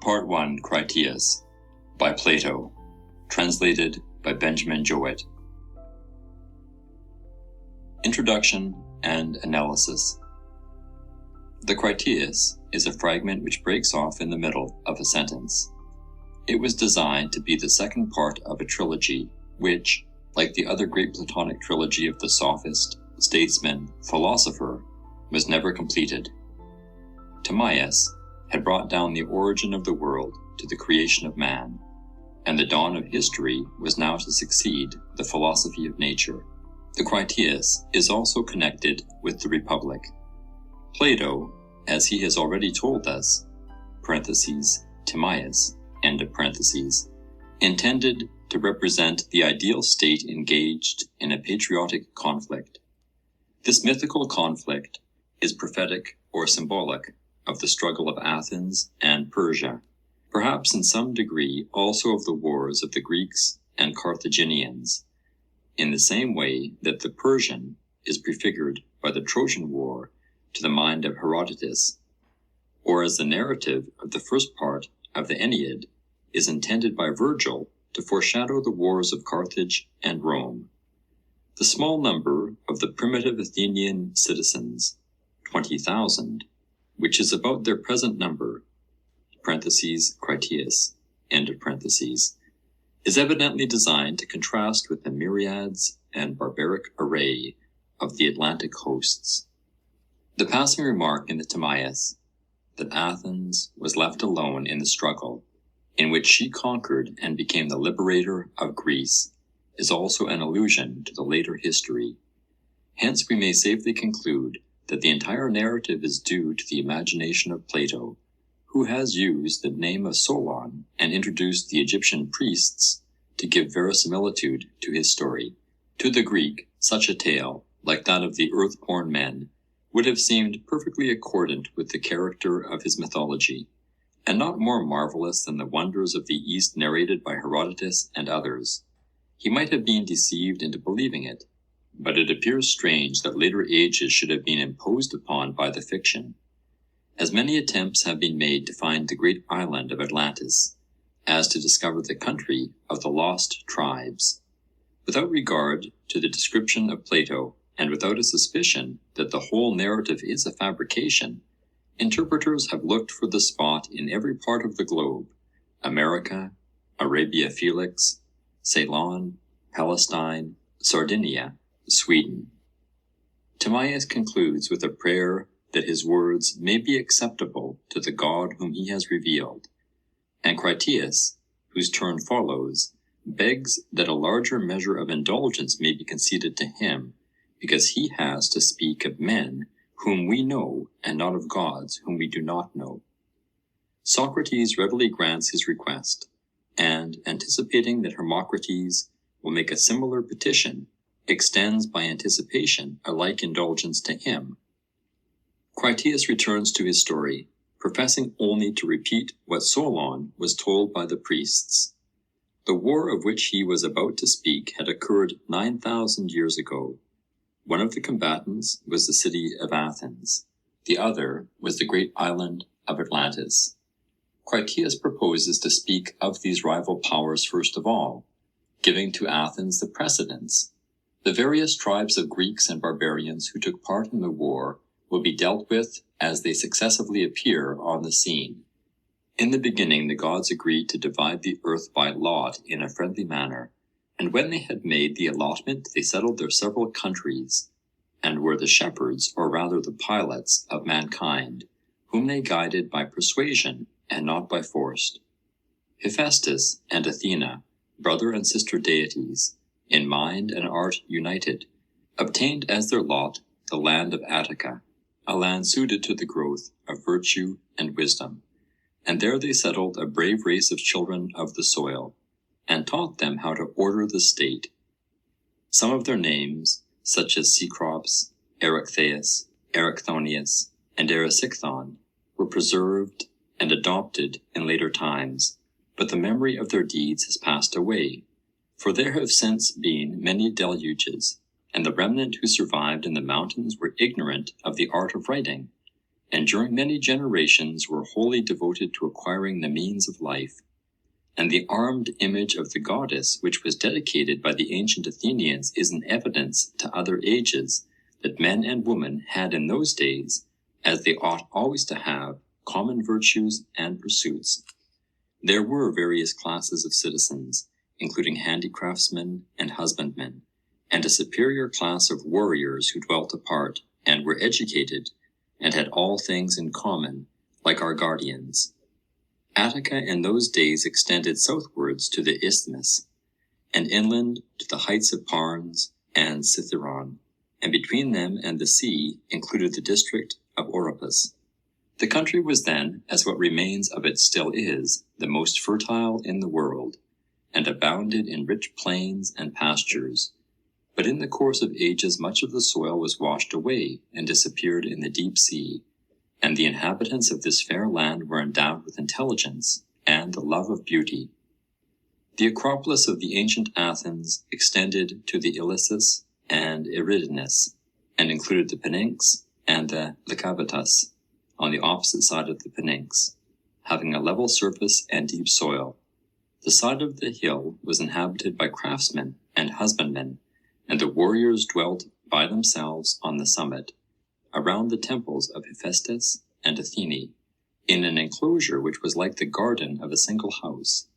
Part 1, Critias, by Plato, translated by Benjamin Jowett. Introduction and Analysis. The Critias is a fragment which breaks off in the middle of a sentence. It was designed to be the second part of a trilogy which, like the other great Platonic trilogy of the sophist, statesman, philosopher, was never completed. Timaeus had brought down the origin of the world to the creation of man, and the dawn of history was now to succeed the philosophy of nature. The Critias is also connected with the Republic. Plato, as he has already told us, Timaeus, intended to represent the ideal state engaged in a patriotic conflict. This mythical conflict is prophetic or symbolic of the struggle of Athens and Persia, perhaps in some degree also of the wars of the Greeks and Carthaginians, in the same way that the Persian is prefigured by the Trojan War to the mind of Herodotus, or as the narrative of the first part of the Aeneid is intended by Virgil to foreshadow the wars of Carthage and Rome. The small number of the primitive Athenian citizens, 20,000, which is about their present number, Critias, is evidently designed to contrast with the myriads and barbaric array of the Atlantic hosts. The passing remark in the Timaeus, that Athens was left alone in the struggle, in which she conquered and became the liberator of Greece, is also an allusion to the later history. Hence we may safely conclude that the entire narrative is due to the imagination of Plato, who has used the name of Solon and introduced the Egyptian priests to give verisimilitude to his story. To the Greek, such a tale, like that of the earth-born men, would have seemed perfectly accordant with the character of his mythology, and not more marvelous than the wonders of the East narrated by Herodotus and others. He might have been deceived into believing it, but it appears strange that later ages should have been imposed upon by the fiction. As many attempts have been made to find the great island of Atlantis, as to discover the country of the lost tribes. Without regard to the description of Plato, and without a suspicion that the whole narrative is a fabrication, interpreters have looked for the spot in every part of the globe: America, Arabia Felix, Ceylon, Palestine, Sardinia, Sweden. Timaeus concludes with a prayer that his words may be acceptable to the God whom he has revealed, and Critias, whose turn follows, begs that a larger measure of indulgence may be conceded to him, because he has to speak of men whom we know and not of gods whom we do not know. Socrates readily grants his request, and, anticipating that Hermocrates will make a similar petition, extends by anticipation a like indulgence to him. Critias returns to his story, professing only to repeat what Solon was told by the priests. The war of which he was about to speak had occurred 9,000 years ago. One of the combatants was the city of Athens. The other was the great island of Atlantis. Critias proposes to speak of these rival powers first of all, giving to Athens the precedence. The various tribes of Greeks and barbarians who took part in the war will be dealt with as they successively appear on the scene. In the beginning, the gods agreed to divide the earth by lot in a friendly manner, and when they had made the allotment, they settled their several countries, and were the shepherds, or rather the pilots, of mankind, whom they guided by persuasion and not by force. Hephaestus and Athena, brother and sister deities, in mind and art united, obtained as their lot the land of Attica, a land suited to the growth of virtue and wisdom, and there they settled a brave race of children of the soil, and taught them how to order the state. Some of their names, such as Cecrops, Erechtheus, Erichthonius, and Erysichthon, were preserved and adopted in later times, but the memory of their deeds has passed away, for there have since been many deluges, and the remnant who survived in the mountains were ignorant of the art of writing, and during many generations were wholly devoted to acquiring the means of life. And the armed image of the goddess, which was dedicated by the ancient Athenians, is an evidence to other ages that men and women had in those days, as they ought always to have, common virtues and pursuits. There were various classes of citizens, including handicraftsmen and husbandmen, and a superior class of warriors who dwelt apart, and were educated, and had all things in common, like our guardians. Attica in those days extended southwards to the isthmus, and inland to the heights of Parnes and Cithaeron, and between them and the sea included the district of Oropus. The country was then, as what remains of it still is, the most fertile in the world, and abounded in rich plains and pastures. But in the course of ages much of the soil was washed away and disappeared in the deep sea, and the inhabitants of this fair land were endowed with intelligence and the love of beauty. The Acropolis of the ancient Athens extended to the Ilissus and Eridanus, and included the Pnyx and the Lycabettus on the opposite side of the Pnyx, having a level surface and deep soil. The side of the hill was inhabited by craftsmen and husbandmen, and the warriors dwelt by themselves on the summit, around the temples of Hephaestus and Athene, in an enclosure which was like the garden of a single house.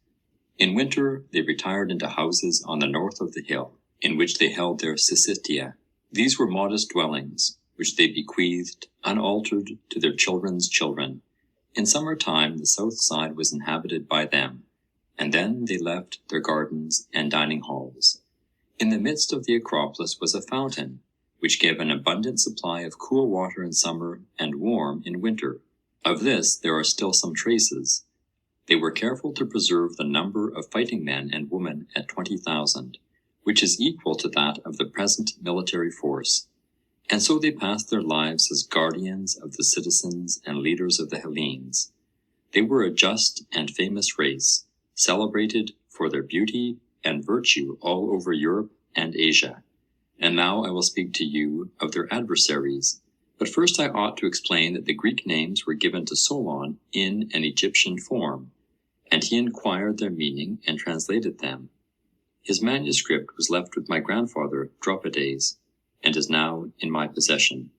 In winter they retired into houses on the north of the hill, in which they held their syssitia. These were modest dwellings, which they bequeathed unaltered to their children's children. In summer time the south side was inhabited by them, and then they left their gardens and dining halls. In the midst of the Acropolis was a fountain, which gave an abundant supply of cool water in summer and warm in winter. Of this there are still some traces. They were careful to preserve the number of fighting men and women at 20,000, which is equal to that of the present military force. And so they passed their lives as guardians of the citizens and leaders of the Hellenes. They were a just and famous race, celebrated for their beauty and virtue all over Europe and Asia. And now I will speak to you of their adversaries. But first I ought to explain that the Greek names were given to Solon in an Egyptian form, and he inquired their meaning and translated them. His manuscript was left with my grandfather Dropides, and is now in my possession.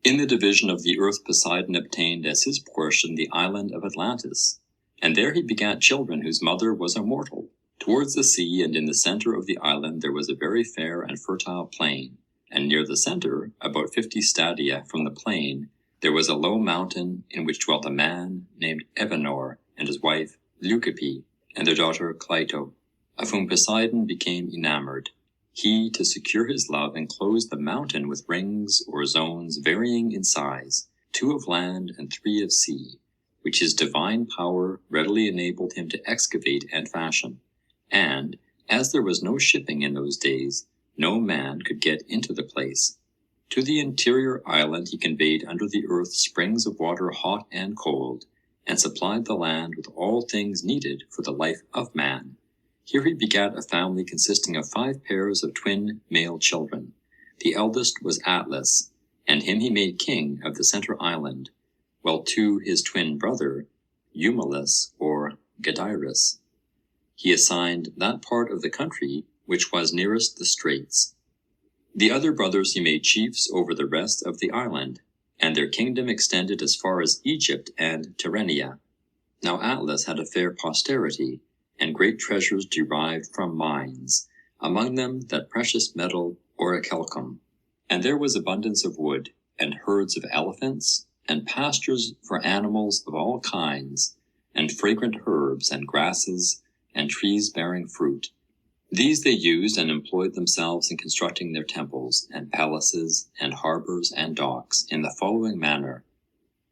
In the division of the earth Poseidon obtained as his portion the island of Atlantis, and there he begat children whose mother was a mortal. Towards the sea and in the center of the island there was a very fair and fertile plain, and near the center, about 50 stadia from the plain, there was a low mountain in which dwelt a man named Evenor, and his wife Leucippe, and their daughter Cleito, of whom Poseidon became enamored. He, to secure his love, enclosed the mountain with rings or zones varying in size, 2 of land and 3 of sea, which his divine power readily enabled him to excavate and fashion. And, as there was no shipping in those days, no man could get into the place. To the interior island he conveyed under the earth springs of water hot and cold, and supplied the land with all things needed for the life of man. Here he begat a family consisting of 5 pairs of twin male children. The eldest was Atlas, and him he made king of the center island, while to his twin brother, Eumelus or Gadyrus, he assigned that part of the country which was nearest the straits. The other brothers he made chiefs over the rest of the island, and their kingdom extended as far as Egypt and Tyrrhenia. Now Atlas had a fair posterity, and great treasures derived from mines, among them that precious metal orichalcum. And there was abundance of wood, and herds of elephants, and pastures for animals of all kinds, and fragrant herbs and grasses, and trees bearing fruit. These they used and employed themselves in constructing their temples, and palaces, and harbors, and docks, in the following manner.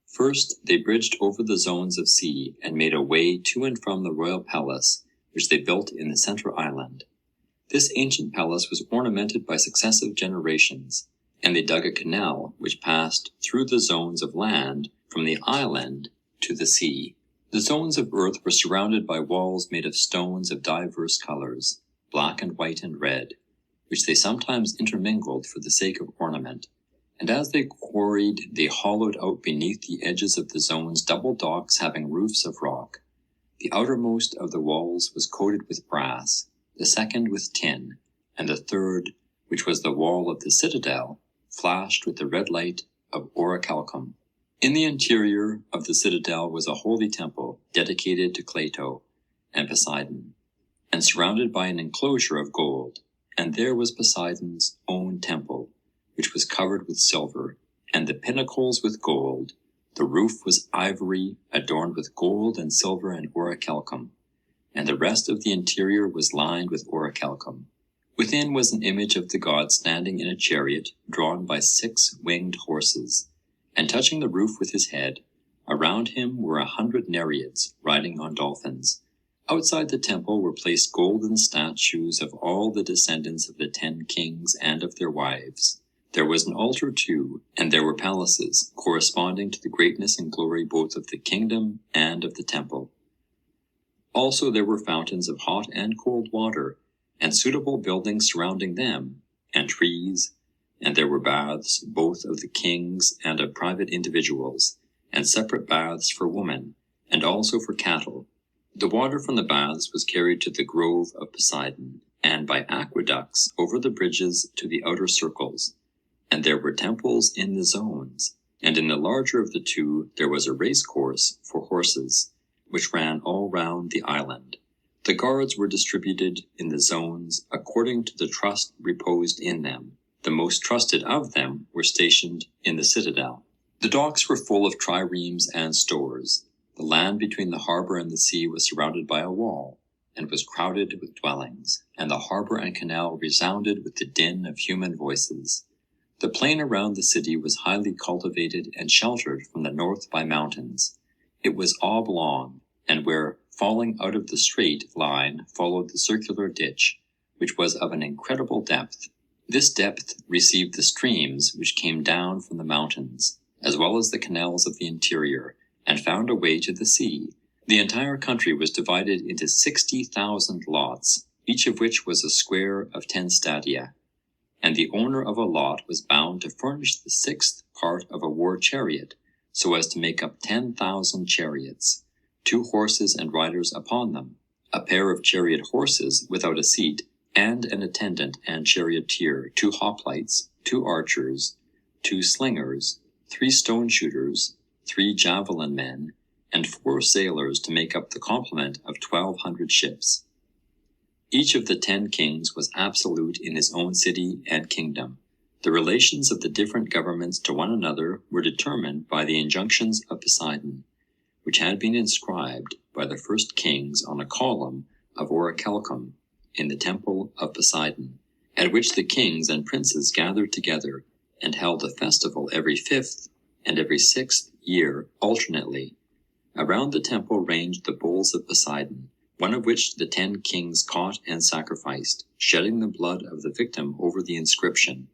First, they bridged over the zones of sea, and made a way to and from the royal palace, which they built in the center island. This ancient palace was ornamented by successive generations, and they dug a canal which passed through the zones of land from the island to the sea. The zones of earth were surrounded by walls made of stones of diverse colors, black and white and red, which they sometimes intermingled for the sake of ornament, And as they quarried, they hollowed out beneath the edges of the zones double docks having roofs of rock. The outermost of the walls was coated with brass, the second with tin, and the third, which was the wall of the citadel, flashed with the red light of orichalcum. In the interior of the citadel was a holy temple dedicated to Plato and Poseidon, and surrounded by an enclosure of gold. And there was Poseidon's own temple, which was covered with silver, and the pinnacles with gold. The roof was ivory, adorned with gold and silver and orichalcum, and the rest of the interior was lined with orichalcum. Within was an image of the god standing in a chariot drawn by 6 winged horses, and touching the roof with his head. Around him were 100 Nereids riding on dolphins. Outside the temple were placed golden statues of all the descendants of the 10 kings and of their wives. There was an altar too, and there were palaces, corresponding to the greatness and glory both of the kingdom and of the temple. Also there were fountains of hot and cold water, and suitable buildings surrounding them, and trees, and there were baths both of the kings and of private individuals, and separate baths for women, and also for cattle. The water from the baths was carried to the grove of Poseidon, and by aqueducts over the bridges to the outer circles. And there were temples in the zones, and in the larger of the two there was a race course for horses, which ran all round the island. The guards were distributed in the zones according to the trust reposed in them. The most trusted of them were stationed in the citadel. The docks were full of triremes and stores. The land between the harbour and the sea was surrounded by a wall, and was crowded with dwellings, and the harbour and canal resounded with the din of human voices. The plain around the city was highly cultivated and sheltered from the north by mountains. It was oblong, and where falling out of the straight line followed the circular ditch, which was of an incredible depth. This depth received the streams which came down from the mountains, as well as the canals of the interior, and found a way to the sea. The entire country was divided into 60,000 lots, each of which was a square of 10 stadia, and the owner of a lot was bound to furnish the 6th part of a war chariot, so as to make up 10,000 chariots, 2 horses and riders upon them, a pair of chariot horses without a seat, and an attendant and charioteer, 2 hoplites, 2 archers, 2 slingers, 3 stone shooters, 3 javelin men, and 4 sailors to make up the complement of 1,200 ships. Each of the 10 kings was absolute in his own city and kingdom. The relations of the different governments to one another were determined by the injunctions of Poseidon, which had been inscribed by the first kings on a column of orichalcum in the temple of Poseidon, at which the kings and princes gathered together and held a festival every 5th and every 6th year alternately. Around the temple ranged the bulls of Poseidon, one of which the 10 kings caught and sacrificed, shedding the blood of the victim over the inscription,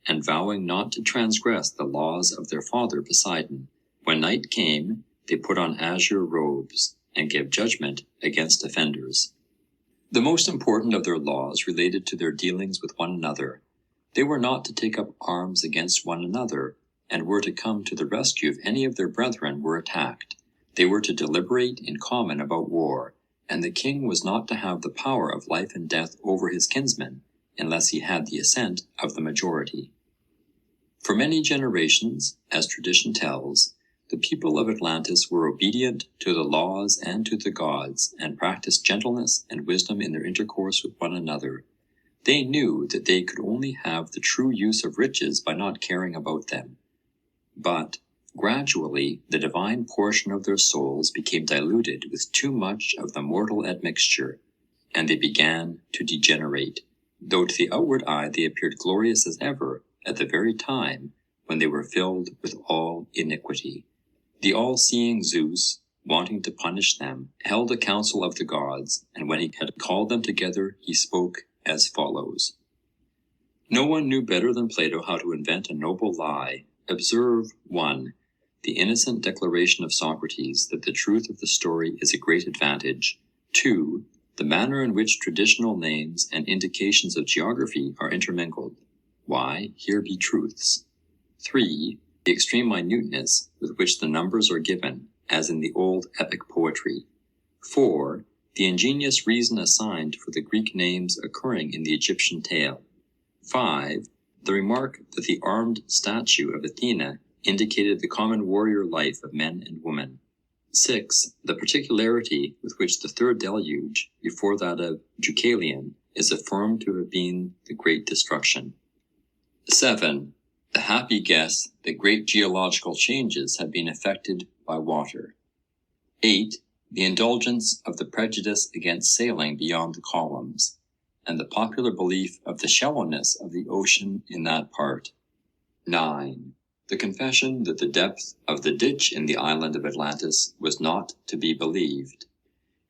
and vowing not to transgress the laws of their father Poseidon. When night came, they put on azure robes, and gave judgment against offenders. The most important of their laws related to their dealings with one another. They were not to take up arms against one another, and were to come to the rescue if any of their brethren were attacked. They were to deliberate in common about war, and the king was not to have the power of life and death over his kinsmen, unless he had the assent of the majority. For many generations, as tradition tells, the people of Atlantis were obedient to the laws and to the gods, and practiced gentleness and wisdom in their intercourse with one another. They knew that they could only have the true use of riches by not caring about them. But gradually the divine portion of their souls became diluted with too much of the mortal admixture, and they began to degenerate, though to the outward eye they appeared glorious as ever at the very time when they were filled with all iniquity. The all-seeing Zeus, wanting to punish them, held a council of the gods, and when he had called them together, he spoke as follows. No one knew better than Plato how to invent a noble lie. Observe 1. The innocent declaration of Socrates that the truth of the story is a great advantage. 2. The manner in which traditional names and indications of geography are intermingled. Why, here be truths. 3. The extreme minuteness with which the numbers are given, as in the old epic poetry. 4. The ingenious reason assigned for the Greek names occurring in the Egyptian tale. 5. The remark that the armed statue of Athena indicated the common warrior life of men and women. 6. The particularity with which the third deluge, before that of Deucalion, is affirmed to have been the Great Destruction. 7. The happy guess that great geological changes have been effected by water. 8. The indulgence of the prejudice against sailing beyond the columns, and the popular belief of the shallowness of the ocean in that part. 9. The confession that the depth of the ditch in the island of Atlantis was not to be believed,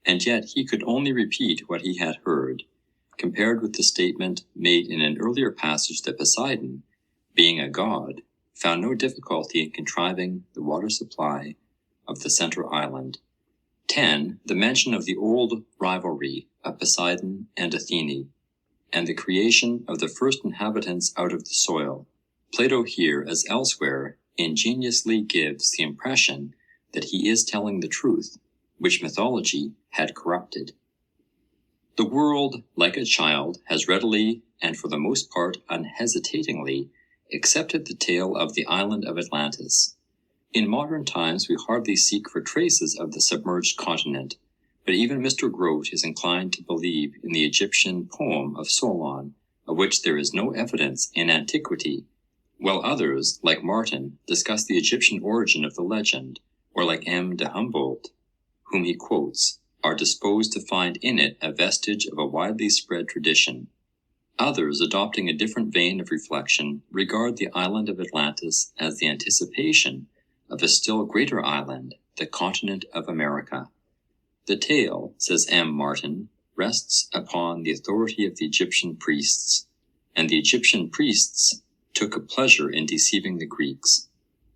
and yet he could only repeat what he had heard, compared with the statement made in an earlier passage that Poseidon, being a god, found no difficulty in contriving the water supply of the center island. 10. The mention of the old rivalry of Poseidon and Athene, and the creation of the first inhabitants out of the soil. Plato here, as elsewhere, ingeniously gives the impression that he is telling the truth, which mythology had corrupted. The world, like a child, has readily, and for the most part unhesitatingly, accepted the tale of the island of Atlantis. In modern times we hardly seek for traces of the submerged continent, but even Mr. Grote is inclined to believe in the Egyptian poem of Solon, of which there is no evidence in antiquity, while others, like Martin, discuss the Egyptian origin of the legend, or like M. de Humboldt, whom he quotes, are disposed to find in it a vestige of a widely spread tradition. Others, adopting a different vein of reflection, regard the island of Atlantis as the anticipation of a still greater island, the continent of America. The tale, says M. Martin, rests upon the authority of the Egyptian priests, and the Egyptian priests took a pleasure in deceiving the Greeks.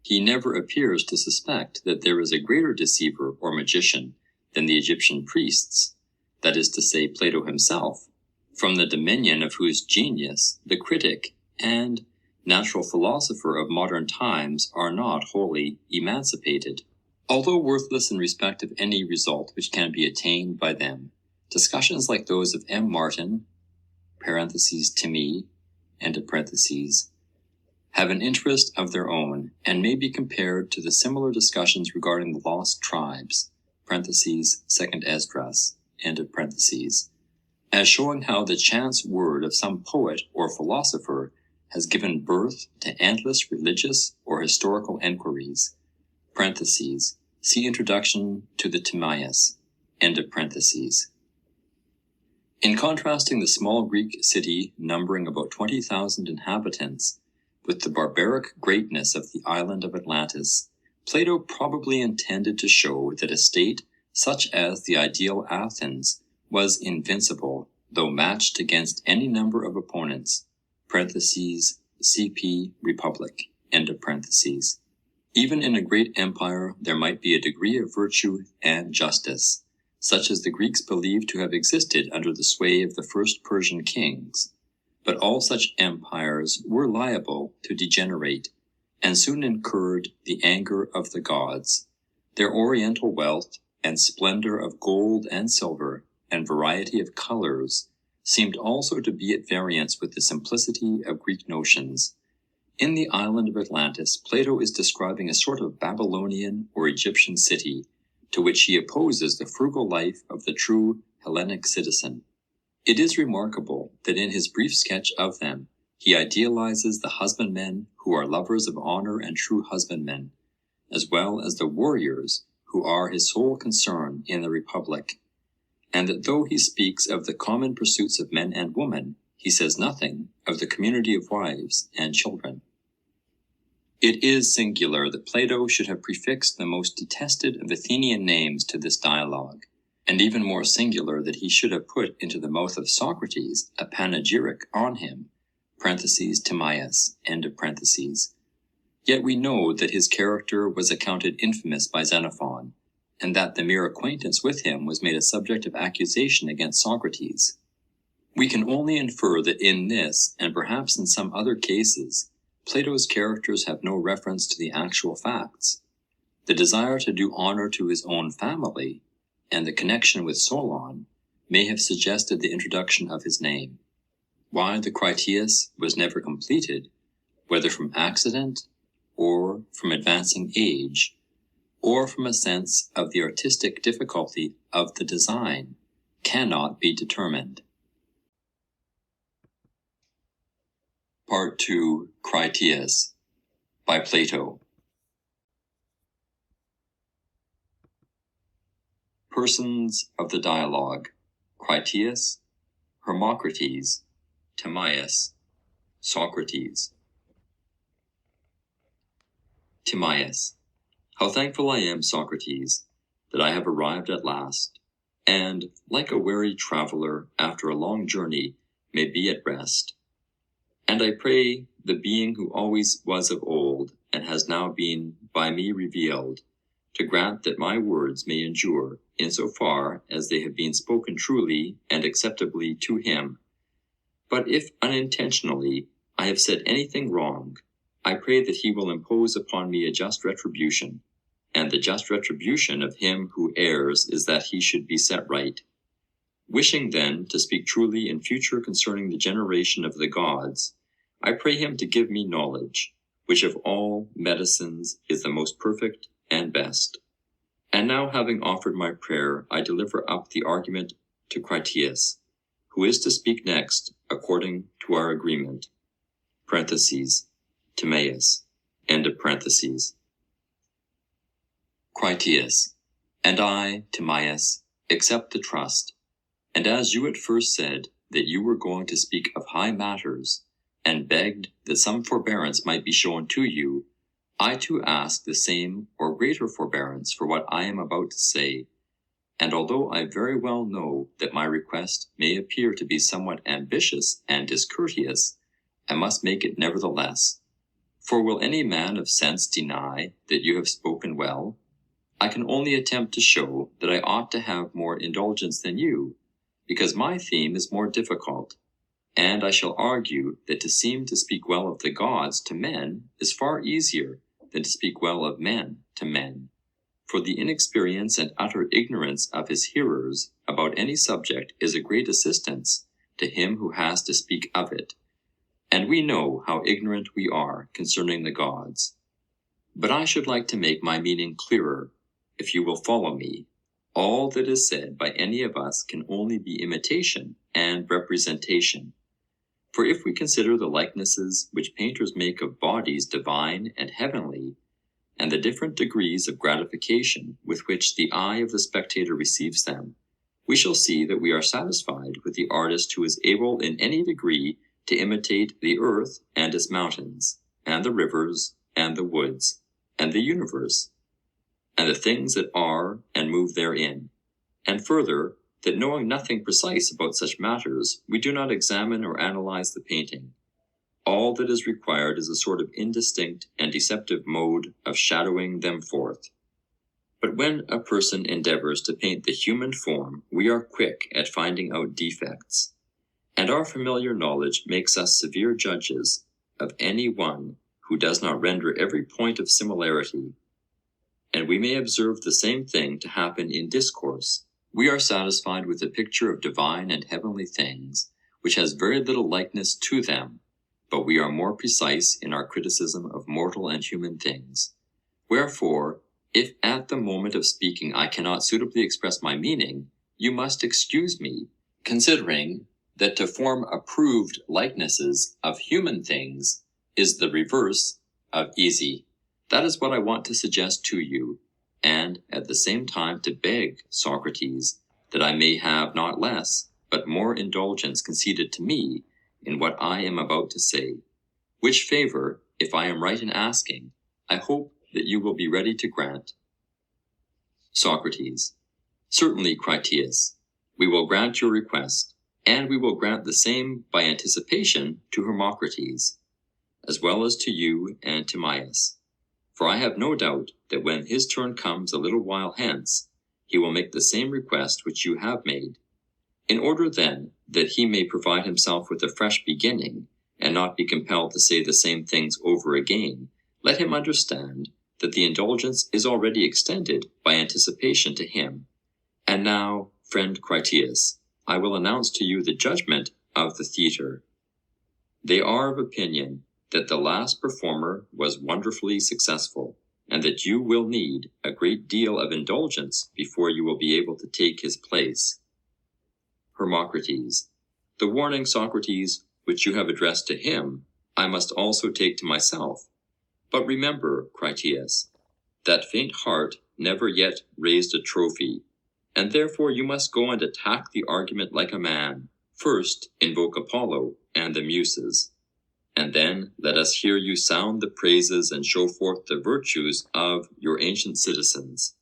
He never appears to suspect that there is a greater deceiver or magician than the Egyptian priests, that is to say, Plato himself, from the dominion of whose genius the critic and natural philosopher of modern times are not wholly emancipated. Although worthless in respect of any result which can be attained by them, discussions like those of M. Martin, Timaeus, have an interest of their own, and may be compared to the similar discussions regarding the lost tribes, Second Esdras, as showing how the chance word of some poet or philosopher has given birth to endless religious or historical enquiries. See Introduction to the Timaeus. In contrasting the small Greek city numbering about 20,000 inhabitants with the barbaric greatness of the island of Atlantis, Plato probably intended to show that a state such as the ideal Athens was invincible, though matched against any number of opponents. CP Republic. Even in a great empire there might be a degree of virtue and justice, such as the Greeks believed to have existed under the sway of the first Persian kings. But all such empires were liable to degenerate, and soon incurred the anger of the gods. Their oriental wealth, and splendor of gold and silver, and variety of colors, seemed also to be at variance with the simplicity of Greek notions. In the island of Atlantis, Plato is describing a sort of Babylonian or Egyptian city, to which he opposes the frugal life of the true Hellenic citizen. It is remarkable that in his brief sketch of them, he idealizes the husbandmen who are lovers of honor and true husbandmen, as well as the warriors who are his sole concern in the Republic, and that though he speaks of the common pursuits of men and women, he says nothing of the community of wives and children. It is singular that Plato should have prefixed the most detested of Athenian names to this dialogue, and even more singular that he should have put into the mouth of Socrates a panegyric on him, Timaeus, Yet we know that his character was accounted infamous by Xenophon, and that the mere acquaintance with him was made a subject of accusation against Socrates. We can only infer that in this, and perhaps in some other cases, Plato's characters have no reference to the actual facts. The desire to do honor to his own family, and the connection with Solon, may have suggested the introduction of his name. Why the Critias was never completed, whether from accident, or from advancing age, or from a sense of the artistic difficulty of the design, cannot be determined. Part 2, Critias, by Plato. Persons of the dialogue: Critias, Hermocrates, Timaeus, Socrates. Timaeus: How thankful I am, Socrates, that I have arrived at last, and, like a weary traveller after a long journey, may be at rest. And I pray the being who always was of old, and has now been by me revealed, to grant that my words may endure, in so far as they have been spoken truly and acceptably to him. But if unintentionally I have said anything wrong, I pray that he will impose upon me a just retribution, and the just retribution of him who errs is that he should be set right. Wishing then to speak truly in future concerning the generation of the gods, I pray him to give me knowledge, which of all medicines is the most perfect and best. And now, having offered my prayer, I deliver up the argument to Critias, who is to speak next according to our agreement. Parentheses, Timaeus, end of parentheses. Critias: And I, Timaeus, accept the trust. And as you at first said that you were going to speak of high matters, and begged that some forbearance might be shown to you, I too ask the same or greater forbearance for what I am about to say. And although I very well know that my request may appear to be somewhat ambitious and discourteous, I must make it nevertheless. For will any man of sense deny that you have spoken well? I can only attempt to show that I ought to have more indulgence than you, because my theme is more difficult, and I shall argue that to seem to speak well of the gods to men is far easier than to speak well of men to men. For the inexperience and utter ignorance of his hearers about any subject is a great assistance to him who has to speak of it, and we know how ignorant we are concerning the gods. But I should like to make my meaning clearer, if you will follow me. All that is said by any of us can only be imitation and representation. For if we consider the likenesses which painters make of bodies divine and heavenly, and the different degrees of gratification with which the eye of the spectator receives them, we shall see that we are satisfied with the artist who is able in any degree to imitate the earth and its mountains, and the rivers, and the woods, and the universe, and the things that are and move therein. And further, that knowing nothing precise about such matters, we do not examine or analyze the painting. All that is required is a sort of indistinct and deceptive mode of shadowing them forth. But when a person endeavors to paint the human form, we are quick at finding out defects, and our familiar knowledge makes us severe judges of any one who does not render every point of similarity. And we may observe the same thing to happen in discourse. We are satisfied with a picture of divine and heavenly things, which has very little likeness to them, but we are more precise in our criticism of mortal and human things. Wherefore, if at the moment of speaking I cannot suitably express my meaning, you must excuse me, considering that to form approved likenesses of human things is the reverse of easy. That is what I want to suggest to you, and at the same time to beg, Socrates, that I may have not less, but more indulgence conceded to me in what I am about to say, which favour, if I am right in asking, I hope that you will be ready to grant. Socrates: Certainly, Critias, we will grant your request, and we will grant the same by anticipation to Hermocrates, as well as to you and Timaeus. For I have no doubt that when his turn comes a little while hence, he will make the same request which you have made. In order then that he may provide himself with a fresh beginning, and not be compelled to say the same things over again, let him understand that the indulgence is already extended by anticipation to him. And now, friend Critias, I will announce to you the judgment of the theatre. They are of opinion that the last performer was wonderfully successful, and that you will need a great deal of indulgence before you will be able to take his place. Hermocrates. The warning, Socrates, which you have addressed to him, I must also take to myself. But remember, Critias, that faint heart never yet raised a trophy, and therefore you must go and attack the argument like a man. First invoke Apollo and the Muses, and then let us hear you sound the praises and show forth the virtues of your ancient citizens.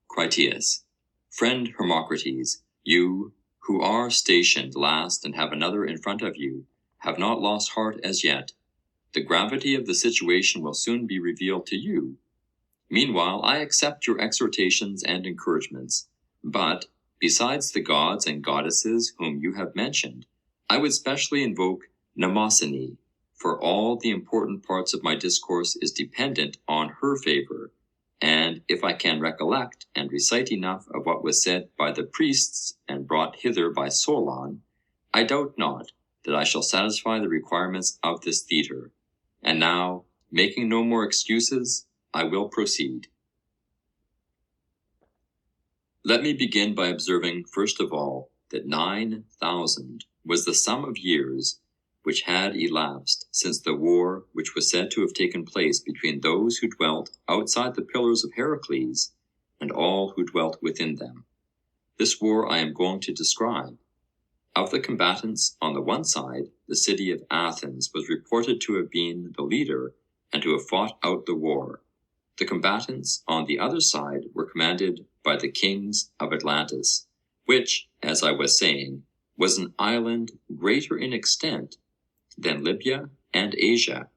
Critias. Friend Hermocrates, you, who are stationed last and have another in front of you, have not lost heart as yet. The gravity of the situation will soon be revealed to you. Meanwhile, I accept your exhortations and encouragements, but, besides the gods and goddesses whom you have mentioned, I would specially invoke Mnemosyne, for all the important parts of my discourse is dependent on her favor, and if I can recollect and recite enough of what was said by the priests and brought hither by Solon, I doubt not that I shall satisfy the requirements of this theatre. And now, making no more excuses, I will proceed. Let me begin by observing, first of all, that 9,000 was the sum of years which had elapsed since the war which was said to have taken place between those who dwelt outside the pillars of Heracles and all who dwelt within them. This war I am going to describe. Of the combatants, on the one side, the city of Athens was reported to have been the leader and to have fought out the war. The combatants on the other side were commanded by the kings of Atlantis, which, as I was saying, was an island greater in extent than Libya and Asia,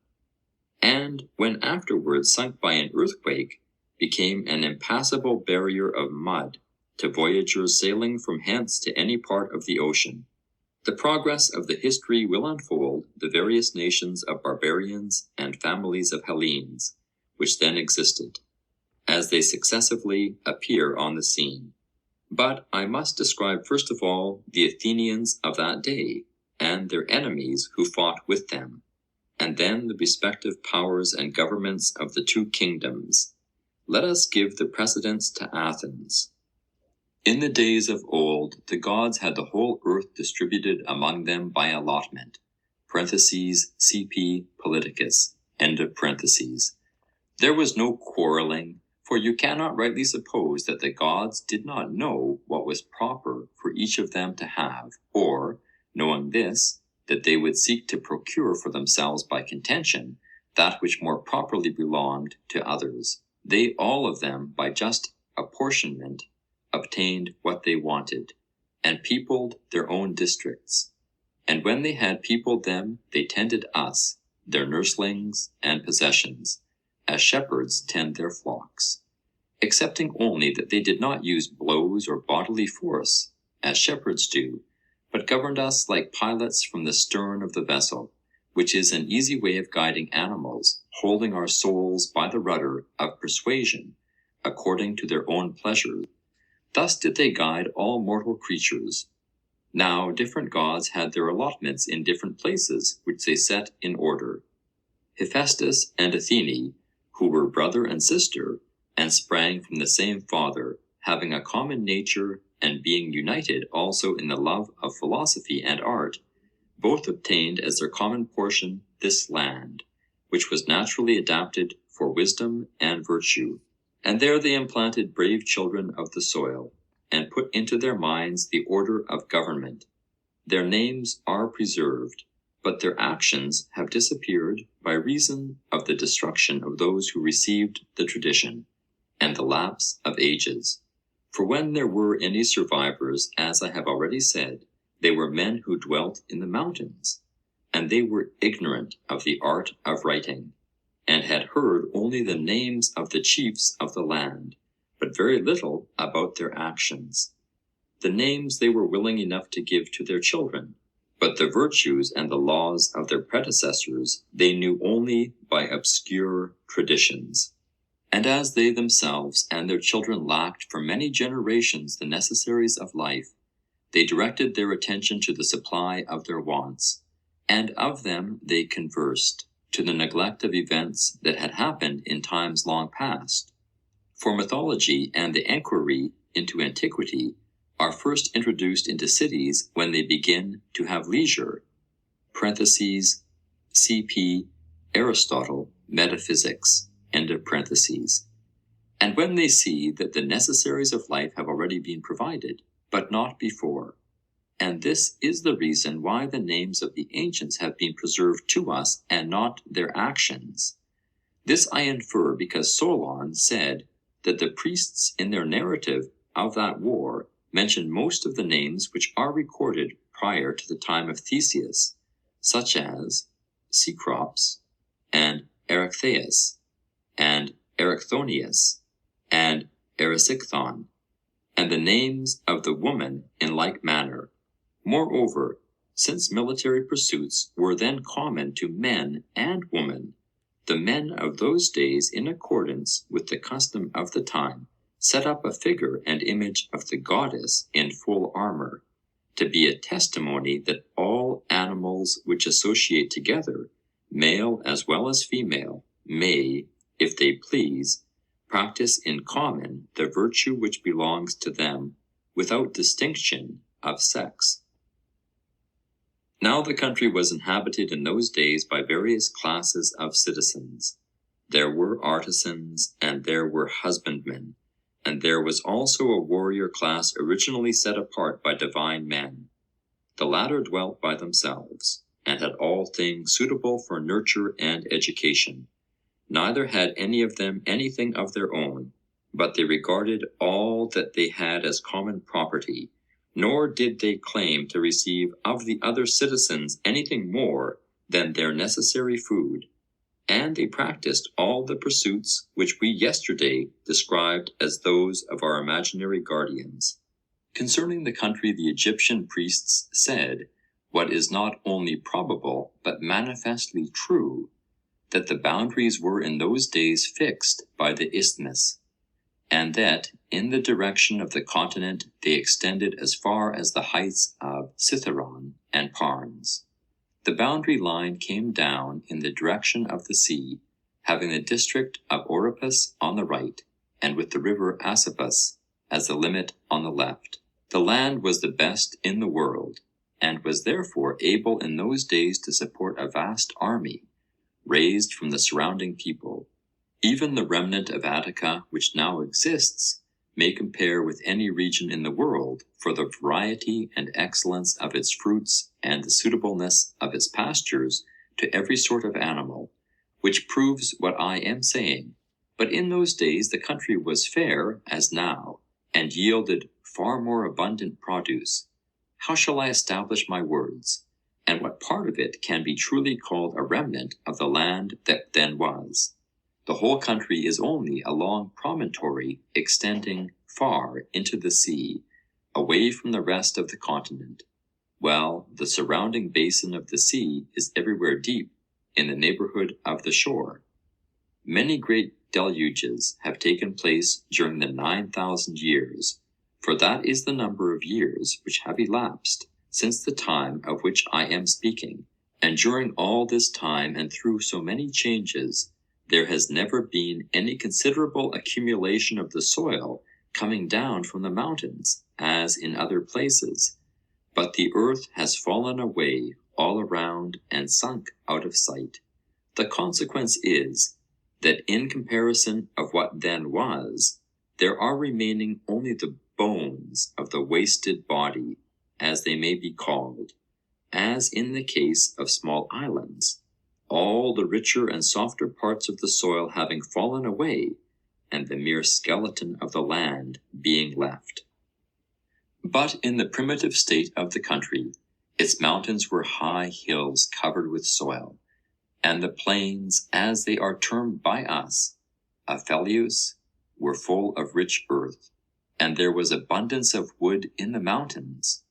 and when afterwards sunk by an earthquake, became an impassable barrier of mud to voyagers sailing from hence to any part of the ocean. The progress of the history will unfold the various nations of barbarians and families of Hellenes, which then existed, as they successively appear on the scene. But I must describe first of all the Athenians of that day, and their enemies who fought with them, and then the respective powers and governments of the two kingdoms. Let us give the precedence to Athens. In the days of old, the gods had the whole earth distributed among them by allotment. (CP Politicus). There was no quarreling, for you cannot rightly suppose that the gods did not know what was proper for each of them to have, or, knowing this, that they would seek to procure for themselves by contention that which more properly belonged to others. They all of them, by just apportionment, obtained what they wanted, and peopled their own districts. And when they had peopled them, they tended us, their nurslings and possessions, as shepherds tend their flocks, excepting only that they did not use blows or bodily force, as shepherds do, but governed us like pilots from the stern of the vessel, which is an easy way of guiding animals, holding our souls by the rudder of persuasion, according to their own pleasures. Thus did they guide all mortal creatures. Now different gods had their allotments in different places, which they set in order. Hephaestus and Athene, who were brother and sister, and sprang from the same father, having a common nature, and being united also in the love of philosophy and art, both obtained as their common portion this land, which was naturally adapted for wisdom and virtue. And there they implanted brave children of the soil, and put into their minds the order of government. Their names are preserved, but their actions have disappeared by reason of the destruction of those who received the tradition, and the lapse of ages. For when there were any survivors, as I have already said, they were men who dwelt in the mountains, and they were ignorant of the art of writing, and had heard only the names of the chiefs of the land, but very little about their actions. The names they were willing enough to give to their children, but the virtues and the laws of their predecessors they knew only by obscure traditions. And as they themselves and their children lacked for many generations the necessaries of life, they directed their attention to the supply of their wants, and of them they conversed, to the neglect of events that had happened in times long past. For mythology and the enquiry into antiquity are first introduced into cities when they begin to have leisure. (cp. Aristotle, Metaphysics). And when they see that the necessaries of life have already been provided, but not before. And this is the reason why the names of the ancients have been preserved to us and not their actions. This I infer because Solon said that the priests in their narrative of that war mention most of the names which are recorded prior to the time of Theseus, such as Cecrops, and Erechtheus, and Erichthonius, and Erysichthon, and the names of the woman in like manner. Moreover, since military pursuits were then common to men and women, the men of those days, in accordance with the custom of the time, set up a figure and image of the goddess in full armor, to be a testimony that all animals which associate together, male as well as female, may, if they please, practice in common the virtue which belongs to them without distinction of sex. Now the country was inhabited in those days by various classes of citizens. There were artisans, and there were husbandmen, and there was also a warrior class originally set apart by divine men. The latter dwelt by themselves, and had all things suitable for nurture and education. Neither had any of them anything of their own, but they regarded all that they had as common property, nor did they claim to receive of the other citizens anything more than their necessary food, and they practiced all the pursuits which we yesterday described as those of our imaginary guardians. Concerning the country, the Egyptian priests said, what is not only probable, but manifestly true, that the boundaries were in those days fixed by the isthmus, and that in the direction of the continent they extended as far as the heights of Cithaeron and Parnes. The boundary line came down in the direction of the sea, having the district of Oropus on the right, and with the river Asopus as the limit on the left. The land was the best in the world, and was therefore able in those days to support a vast army, raised from the surrounding people. Even the remnant of Attica which now exists may compare with any region in the world for the variety and excellence of its fruits and the suitableness of its pastures to every sort of animal, which proves what I am saying. But in those days the country was fair as now, and yielded far more abundant produce. How shall I establish my words? And what part of it can be truly called a remnant of the land that then was? The whole country is only a long promontory extending far into the sea, away from the rest of the continent, while the surrounding basin of the sea is everywhere deep in the neighborhood of the shore. Many great deluges have taken place during the 9,000 years, for that is the number of years which have elapsed since the time of which I am speaking, and during all this time and through so many changes, there has never been any considerable accumulation of the soil coming down from the mountains, as in other places, but the earth has fallen away all around and sunk out of sight. The consequence is, that in comparison of what then was, there are remaining only the bones of the wasted body, as they may be called, as in the case of small islands, all the richer and softer parts of the soil having fallen away, and the mere skeleton of the land being left. But in the primitive state of the country, its mountains were high hills covered with soil, and the plains, as they are termed by us, Aphelius, were full of rich earth, and there was abundance of wood in the mountains.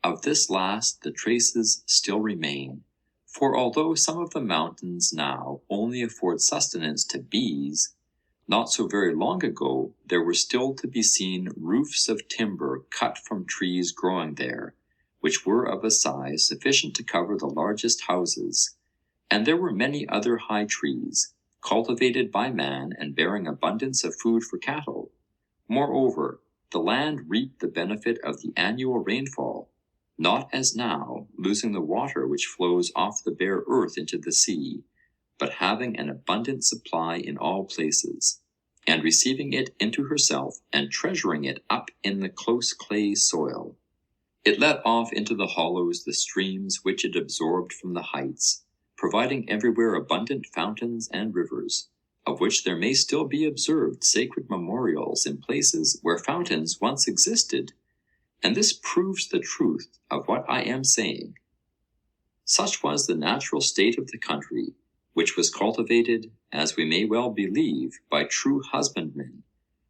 Of this last the traces still remain, for although some of the mountains now only afford sustenance to bees, not so very long ago there were still to be seen roofs of timber cut from trees growing there, which were of a size sufficient to cover the largest houses, and there were many other high trees, cultivated by man and bearing abundance of food for cattle. Moreover, the land reaped the benefit of the annual rainfall, not as now, losing the water which flows off the bare earth into the sea, but having an abundant supply in all places, and receiving it into herself and treasuring it up in the close clay soil. It let off into the hollows the streams which it absorbed from the heights, providing everywhere abundant fountains and rivers, of which there may still be observed sacred memorials in places where fountains once existed, and this proves the truth of what I am saying. Such was the natural state of the country, which was cultivated, as we may well believe, by true husbandmen,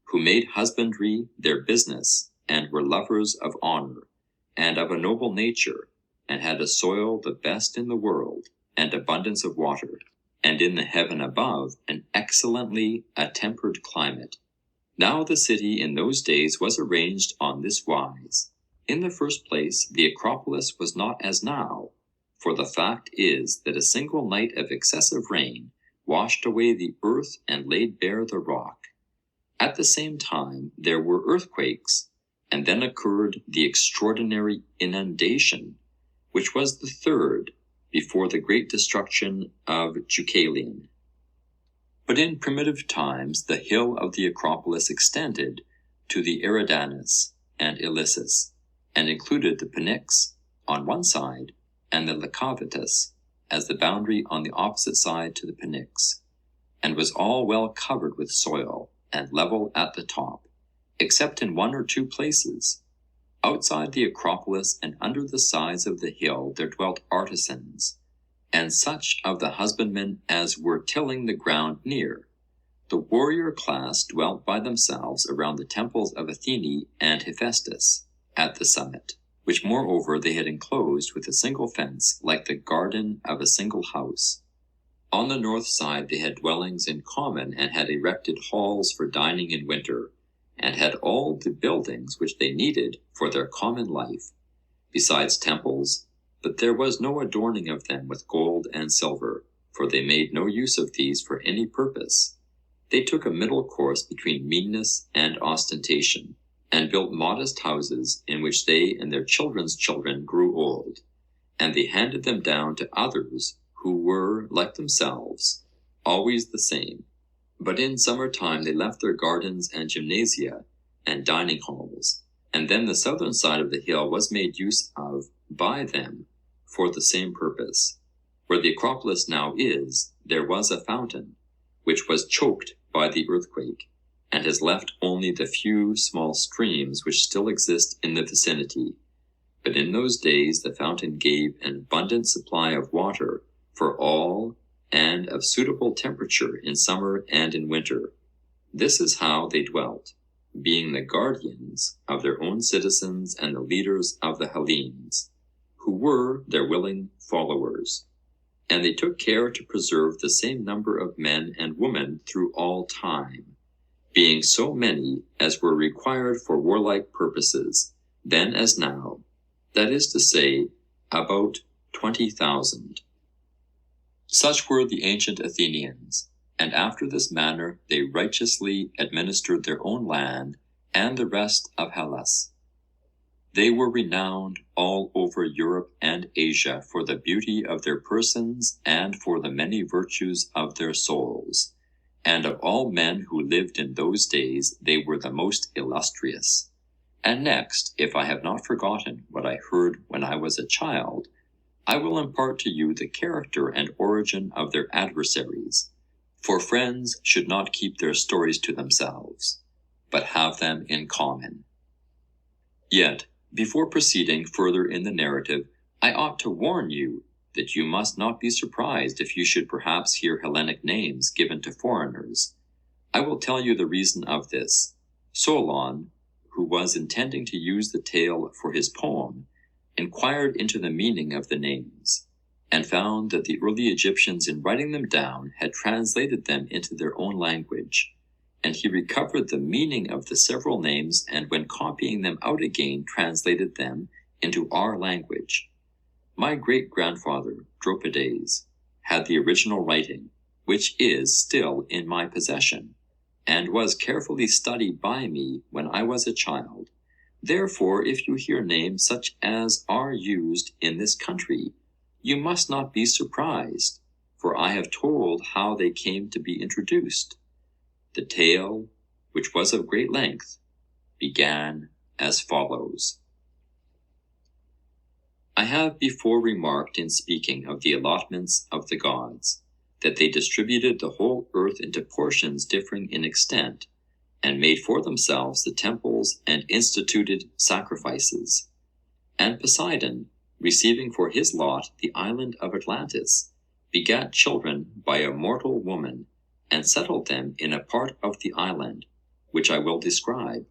who made husbandry their business, and were lovers of honour, and of a noble nature, and had a soil the best in the world, and abundance of water, and in the heaven above an excellently attempered climate. Now the city in those days was arranged on this wise. In the first place, the Acropolis was not as now, for the fact is that a single night of excessive rain washed away the earth and laid bare the rock. At the same time there were earthquakes, and then occurred the extraordinary inundation, which was the third, before the great destruction of Deucalion. But in primitive times the hill of the Acropolis extended to the Eridanus and Ilissus, and included the Pnyx on one side, and the Lycabettus as the boundary on the opposite side to the Pnyx, and was all well covered with soil, and level at the top, except in one or two places. Outside the Acropolis and under the sides of the hill there dwelt artisans, and such of the husbandmen as were tilling the ground near. The warrior class dwelt by themselves around the temples of Athene and Hephaestus at the summit, which moreover they had enclosed with a single fence like the garden of a single house. On the north side they had dwellings in common, and had erected halls for dining in winter, and had all the buildings which they needed for their common life, besides temples, but there was no adorning of them with gold and silver, for they made no use of these for any purpose. They took a middle course between meanness and ostentation, and built modest houses in which they and their children's children grew old, and they handed them down to others who were, like themselves, always the same. But in summer time they left their gardens and gymnasia and dining halls, and then the southern side of the hill was made use of by them for the same purpose. Where the Acropolis now is, there was a fountain, which was choked by the earthquake, and has left only the few small streams which still exist in the vicinity. But in those days the fountain gave an abundant supply of water for all, and of suitable temperature in summer and in winter. This is how they dwelt, being the guardians of their own citizens and the leaders of the Hellenes, who were their willing followers. And they took care to preserve the same number of men and women through all time, being so many as were required for warlike purposes, then as now, that is to say, about 20,000. Such were the ancient Athenians, and after this manner they righteously administered their own land and the rest of Hellas. They were renowned all over Europe and Asia for the beauty of their persons and for the many virtues of their souls, and of all men who lived in those days they were the most illustrious. And next, if I have not forgotten what I heard when I was a child, I will impart to you the character and origin of their adversaries, for friends should not keep their stories to themselves, but have them in common. Yet, before proceeding further in the narrative, I ought to warn you that you must not be surprised if you should perhaps hear Hellenic names given to foreigners. I will tell you the reason of this. Solon, who was intending to use the tale for his poem, inquired into the meaning of the names, and found that the early Egyptians in writing them down had translated them into their own language. And he recovered the meaning of the several names, and when copying them out again translated them into our language. My great-grandfather, Dropides, had the original writing, which is still in my possession, and was carefully studied by me when I was a child. Therefore, if you hear names such as are used in this country, you must not be surprised, for I have told how they came to be introduced. The tale, which was of great length, began as follows. I have before remarked in speaking of the allotments of the gods, that they distributed the whole earth into portions differing in extent, and made for themselves the temples and instituted sacrifices. And Poseidon, receiving for his lot the island of Atlantis, begat children by a mortal woman, and settled them in a part of the island, which I will describe,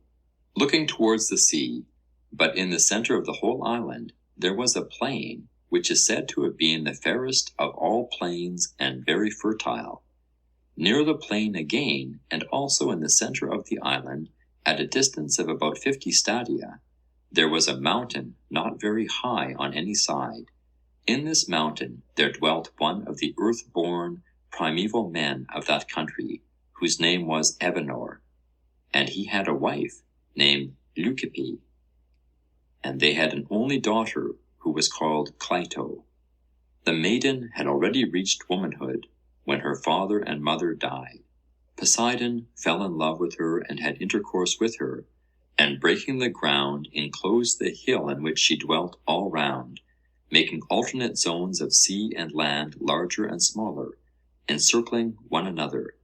looking towards the sea. But in the center of the whole island there was a plain, which is said to have been the fairest of all plains and very fertile. Near the plain again, and also in the center of the island, at a distance of about 50 stadia, there was a mountain not very high on any side. In this mountain there dwelt one of the earth-born primeval men of that country, whose name was Evenor, and he had a wife named Leucippe, and they had an only daughter who was called Cleito. The maiden had already reached womanhood when her father and mother died. Poseidon fell in love with her and had intercourse with her, and breaking the ground enclosed the hill in which she dwelt all round, making alternate zones of sea and land larger and smaller, encircling one another.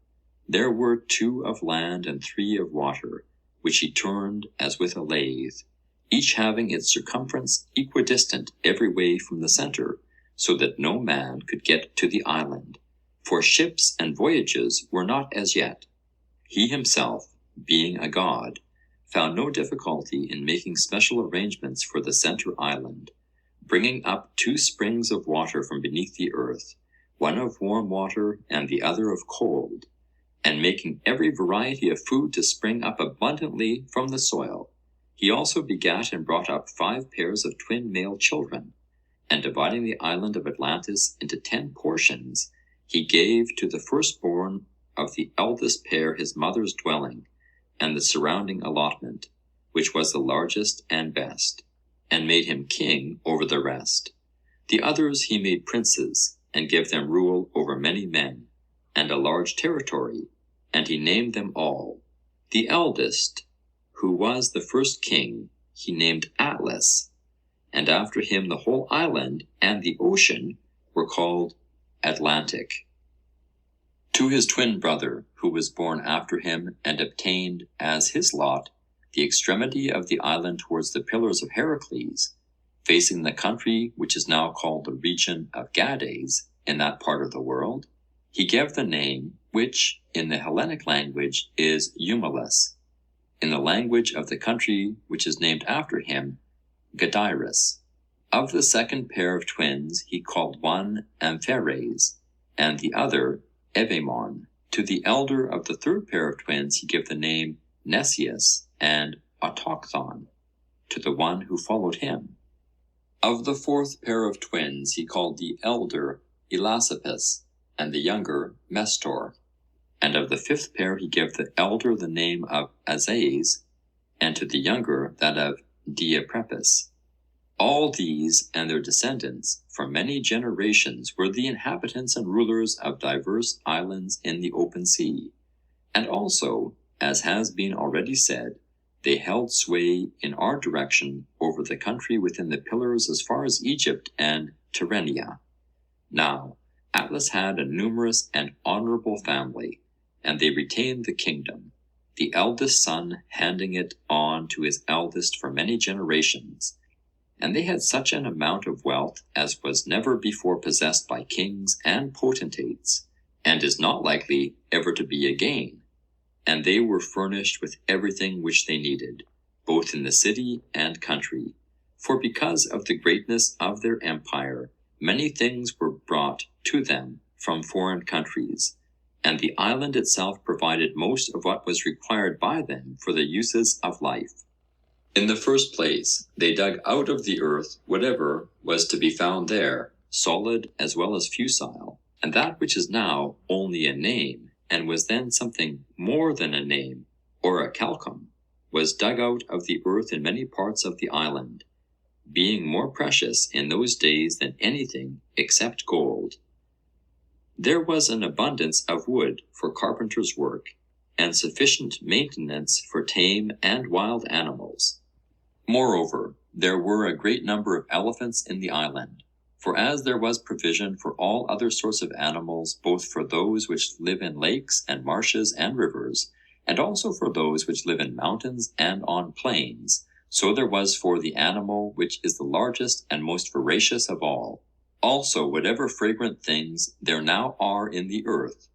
There were 2 of land and 3 of water, which he turned as with a lathe, each having its circumference equidistant every way from the center, so that no man could get to the island, for ships and voyages were not as yet. He himself, being a god, found no difficulty in making special arrangements for the center island, bringing up 2 springs of water from beneath the earth, one of warm water and the other of cold, and making every variety of food to spring up abundantly from the soil. He also begat and brought up 5 pairs of twin male children, and dividing the island of Atlantis into 10 portions, he gave to the firstborn of the eldest pair his mother's dwelling, and the surrounding allotment, which was the largest and best, and made him king over the rest. The others he made princes, and gave them rule over many men, and a large territory, and he named them all. The eldest, who was the first king, he named Atlas, and after him the whole island and the ocean were called Atlantic. To his twin brother, who was born after him and obtained as his lot the extremity of the island towards the pillars of Heracles, facing the country which is now called the region of Gades in that part of the world, he gave the name which in the Hellenic language is Eumelus, in the language of the country which is named after him, Gadeirus. Of the second pair of twins he called one Ampheres, and the other Evemon. To the elder of the third pair of twins he gave the name Nesius and Autochthon, to the one who followed him. Of the fourth pair of twins he called the elder Elasippus, and the younger Mestor. And of the fifth pair he gave the elder the name of Azaz, and to the younger that of Diaprepus. All these and their descendants for many generations were the inhabitants and rulers of diverse islands in the open sea, and also, as has been already said, they held sway in our direction over the country within the pillars as far as Egypt and Tyrrhenia. Now, Atlas had a numerous and honorable family, and they retained the kingdom, the eldest son handing it on to his eldest for many generations. And they had such an amount of wealth as was never before possessed by kings and potentates, and is not likely ever to be again. And they were furnished with everything which they needed, both in the city and country, For because of the greatness of their empire, many things were brought to them from foreign countries, and the island itself provided most of what was required by them for the uses of life. In the first place, they dug out of the earth whatever was to be found there, solid as well as fusile, and that which is now only a name, and was then something more than a name, or a calcum, was dug out of the earth in many parts of the island, being more precious in those days than anything except gold. There was an abundance of wood for carpenter's work, and sufficient maintenance for tame and wild animals. Moreover, there were a great number of elephants in the island, for as there was provision for all other sorts of animals, both for those which live in lakes and marshes and rivers, and also for those which live in mountains and on plains, so there was for the animal which is the largest and most voracious of all. Also whatever fragrant things there now are in the earth,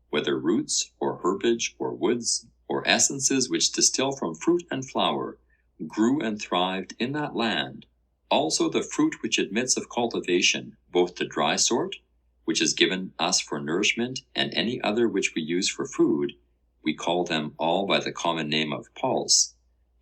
whether roots or herbage or woods or essences which distill from fruit and flower, grew and thrived in that land. Also the fruit which admits of cultivation, both the dry sort, which is given us for nourishment, and any other which we use for food, we call them all by the common name of pulse,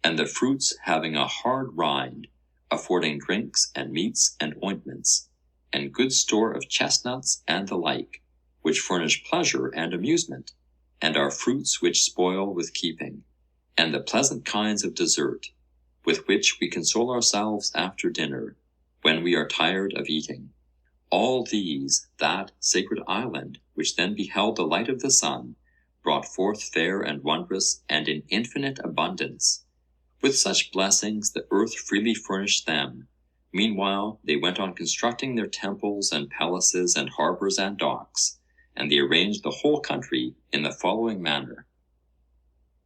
and the fruits having a hard rind, affording drinks and meats and ointments, and good store of chestnuts and the like, which furnish pleasure and amusement, and are fruits which spoil with keeping, and the pleasant kinds of dessert, with which we console ourselves after dinner, when we are tired of eating. All these that sacred island, which then beheld the light of the sun, brought forth fair and wondrous and in infinite abundance. With such blessings the earth freely furnished them. Meanwhile they went on constructing their temples and palaces and harbours and docks, and they arranged the whole country in the following manner.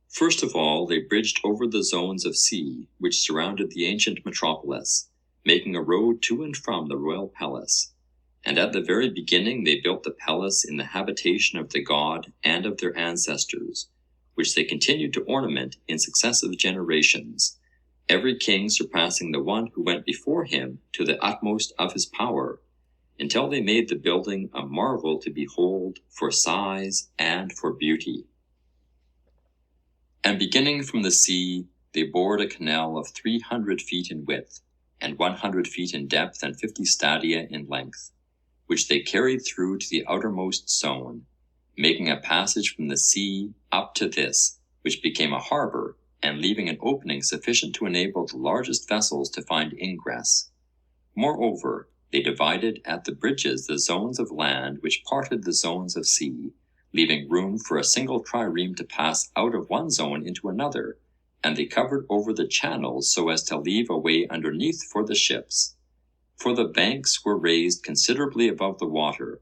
First of all, they bridged over the zones of sea which surrounded the ancient metropolis, making a road to and from the royal palace. And at the very beginning they built the palace in the habitation of the god and of their ancestors, which they continued to ornament in successive generations, every king surpassing the one who went before him to the utmost of his power, until they made the building a marvel to behold for size and for beauty. And beginning from the sea, they bored a canal of 300 feet in width, and 100 feet in depth, and 50 stadia in length, which they carried through to the outermost zone, making a passage from the sea up to this, which became a harbour, and leaving an opening sufficient to enable the largest vessels to find ingress. Moreover, they divided at the bridges the zones of land which parted the zones of sea, leaving room for a single trireme to pass out of one zone into another, and they covered over the channels so as to leave a way underneath for the ships. For the banks were raised considerably above the water.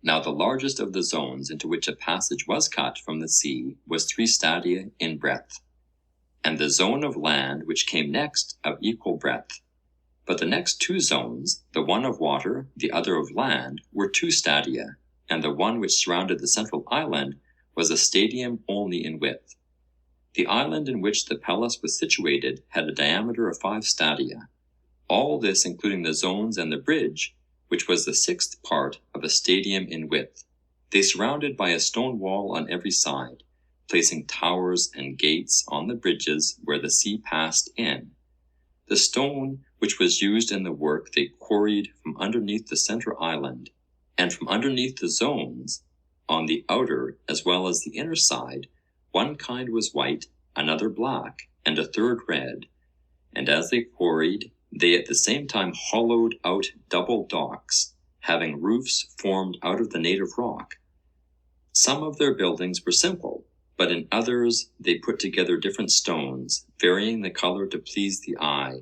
Now the largest of the zones into which a passage was cut from the sea was 3 stadia in breadth, and the zone of land which came next of equal breadth. But the next 2 zones, the one of water, the other of land, were 2 stadia, and the one which surrounded the central island was a stadium only in width. The island in which the palace was situated had a diameter of 5 stadia. All this including the zones and the bridge, which was the 6th part of a stadium in width. They surrounded by a stone wall on every side, placing towers and gates on the bridges where the sea passed in. The stone which was used in the work they quarried from underneath the centre island, and from underneath the zones, on the outer as well as the inner side, one kind was white, another black, and a third red. And as they quarried, they at the same time hollowed out double docks, having roofs formed out of the native rock. Some of their buildings were simple, but in others they put together different stones, varying the colour to please the eye,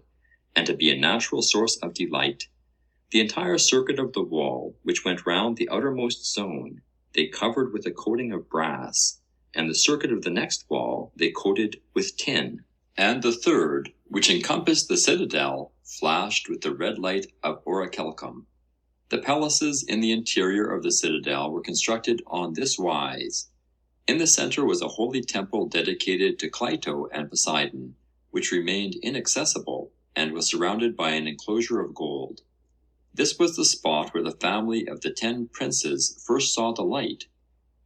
and to be a natural source of delight. The entire circuit of the wall, which went round the outermost zone, they covered with a coating of brass, and the circuit of the next wall they coated with tin, and the third, which encompassed the citadel, flashed with the red light of orichalcum. The palaces in the interior of the citadel were constructed on this wise. In the centre was a holy temple dedicated to Plato and Poseidon, which remained inaccessible, and was surrounded by an enclosure of gold. This was the spot where the family of the 10 princes first saw the light,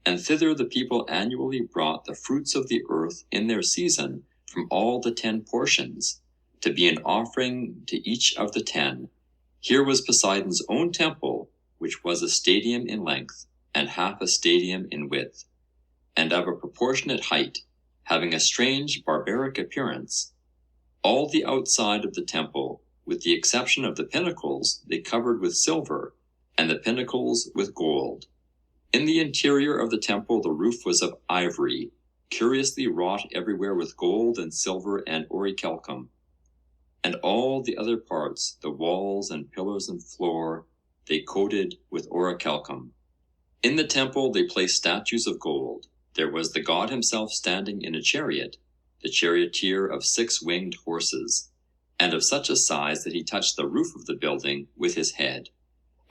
and thither the people annually brought the fruits of the earth in their season from all the 10 portions, to be an offering to each of the 10. Here was Poseidon's own temple, which was a stadium in length, and half a stadium in width, and of a proportionate height, having a strange barbaric appearance. All the outside of the temple, with the exception of the pinnacles, they covered with silver, and the pinnacles with gold. In the interior of the temple the roof was of ivory, curiously wrought everywhere with gold and silver and orichalcum. And all the other parts, the walls and pillars and floor, they coated with orichalcum. In the temple they placed statues of gold. There was the god himself standing in a chariot, the charioteer of 6-winged horses, and of such a size that he touched the roof of the building with his head.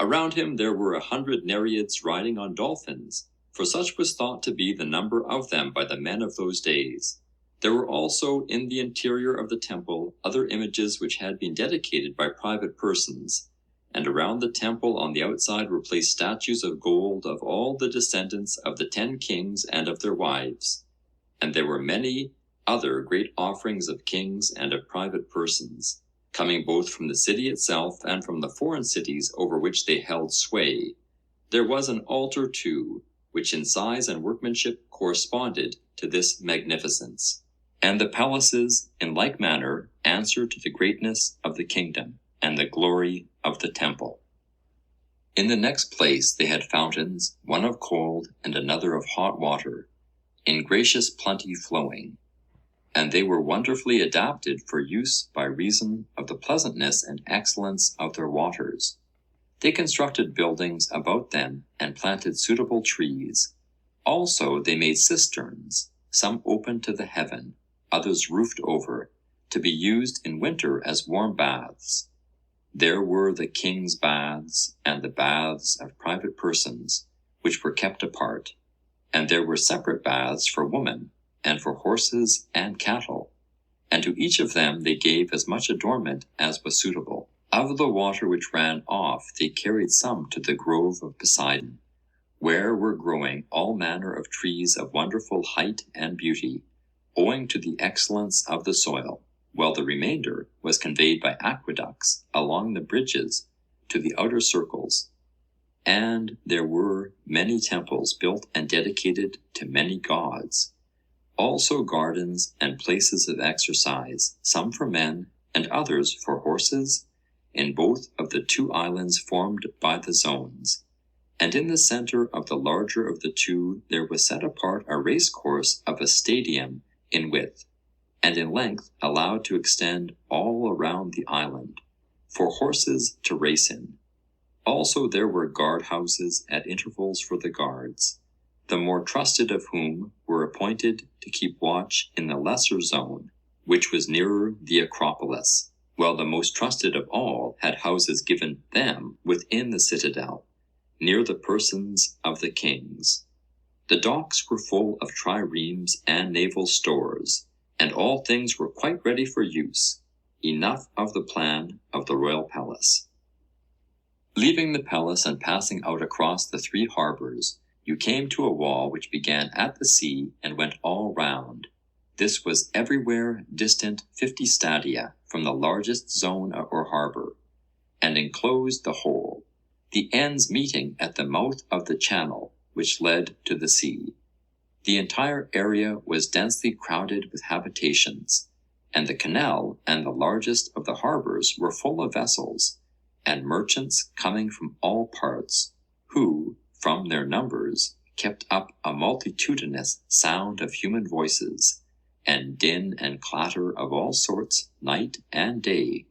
Around him there were 100 Nereids riding on dolphins, for such was thought to be the number of them by the men of those days. There were also in the interior of the temple other images which had been dedicated by private persons, and around the temple on the outside were placed statues of gold of all the descendants of the 10 kings and of their wives. And there were many other great offerings of kings and of private persons, coming both from the city itself and from the foreign cities over which they held sway. There was an altar too, which in size and workmanship corresponded to this magnificence. And the palaces, in like manner, answered to the greatness of the kingdom and the glory of the temple. In the next place they had fountains, one of cold and another of hot water, in gracious plenty flowing, and they were wonderfully adapted for use by reason of the pleasantness and excellence of their waters. They constructed buildings about them and planted suitable trees. Also they made cisterns, some open to the heaven, others roofed over, to be used in winter as warm baths. There were the king's baths and the baths of private persons, which were kept apart, and there were separate baths for women, and for horses and cattle, and to each of them they gave as much adornment as was suitable. Of the water which ran off they carried some to the grove of Poseidon, where were growing all manner of trees of wonderful height and beauty, owing to the excellence of the soil, while the remainder was conveyed by aqueducts along the bridges to the outer circles. And there were many temples built and dedicated to many gods, also gardens and places of exercise, some for men and others for horses, in both of the 2 islands formed by the zones. And in the center of the larger of the 2 there was set apart a race course of a stadium in width, and in length allowed to extend all around the island, for horses to race in. Also there were guard houses at intervals for the guards, the more trusted of whom were appointed to keep watch in the lesser zone, which was nearer the Acropolis, while the most trusted of all had houses given them within the citadel, near the persons of the kings. The docks were full of triremes and naval stores, and all things were quite ready for use. Enough of the plan of the royal palace. Leaving the palace and passing out across the 3 harbors, you came to a wall which began at the sea and went all round. This was everywhere distant 50 stadia from the largest zone or harbor, and enclosed the whole, the ends meeting at the mouth of the channel which led to the sea. The entire area was densely crowded with habitations, and the canal and the largest of the harbors were full of vessels, and merchants coming from all parts, who, from their numbers, kept up a multitudinous sound of human voices, and din and clatter of all sorts, night and day.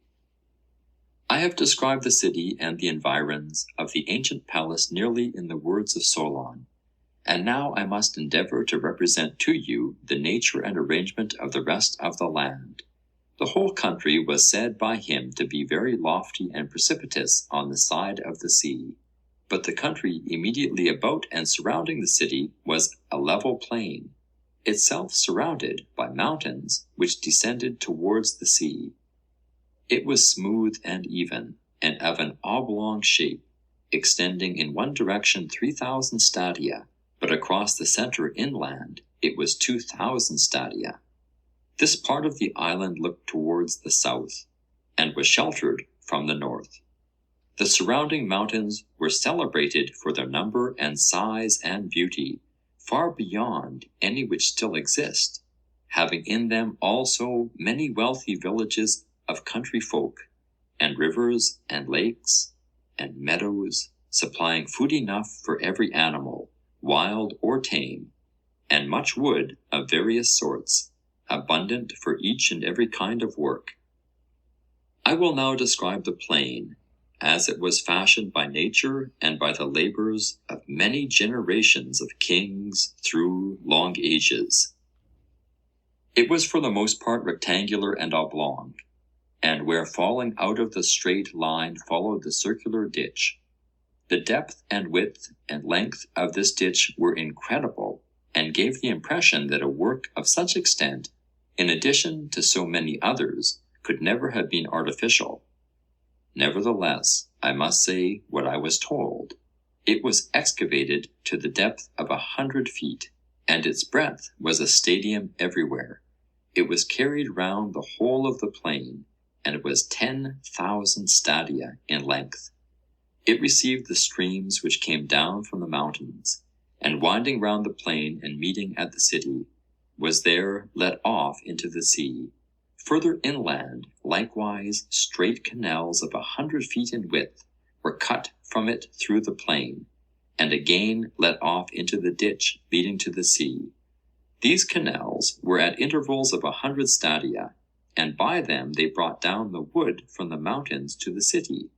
I have described the city and the environs of the ancient palace nearly in the words of Solon, and now I must endeavour to represent to you the nature and arrangement of the rest of the land. The whole country was said by him to be very lofty and precipitous on the side of the sea, but the country immediately about and surrounding the city was a level plain, itself surrounded by mountains which descended towards the sea. It was smooth and even, and of an oblong shape, extending in one direction 3,000 stadia, but across the center inland it was 2,000 stadia. This part of the island looked towards the south, and was sheltered from the north. The surrounding mountains were celebrated for their number and size and beauty, far beyond any which still exist, having in them also many wealthy villages of country folk, and rivers and lakes and meadows, supplying food enough for every animal, wild or tame, and much wood of various sorts, abundant for each and every kind of work. I will now describe the plain, as it was fashioned by nature and by the labors of many generations of kings through long ages. It was for the most part rectangular and oblong, and where falling out of the straight line followed the circular ditch. The depth and width and length of this ditch were incredible, and gave the impression that a work of such extent, in addition to so many others, could never have been artificial. Nevertheless, I must say what I was told. It was excavated to the depth of 100 feet, and its breadth was a stadium everywhere. It was carried round the whole of the plain, and it was 10,000 stadia in length. It received the streams which came down from the mountains, and winding round the plain and meeting at the city, was there let off into the sea. Further inland, likewise, straight canals of 100 feet in width were cut from it through the plain, and again let off into the ditch leading to the sea. These canals were at intervals of 100 stadia, and by them they brought down the wood from the mountains to the city,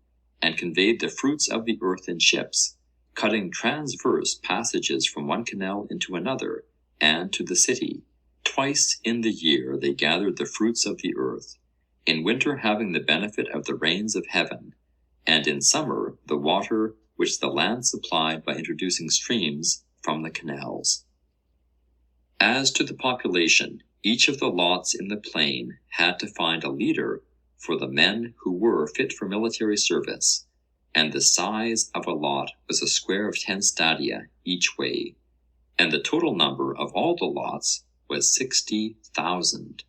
and conveyed the fruits of the earth in ships, cutting transverse passages from one canal into another, and to the city. Twice in the year they gathered the fruits of the earth, in winter having the benefit of the rains of heaven, and in summer the water which the land supplied by introducing streams from the canals. As to the population, each of the lots in the plain had to find a leader for the men who were fit for military service, and the size of a lot was a square of 10 stadia each way, and the total number of all the lots was 60,000.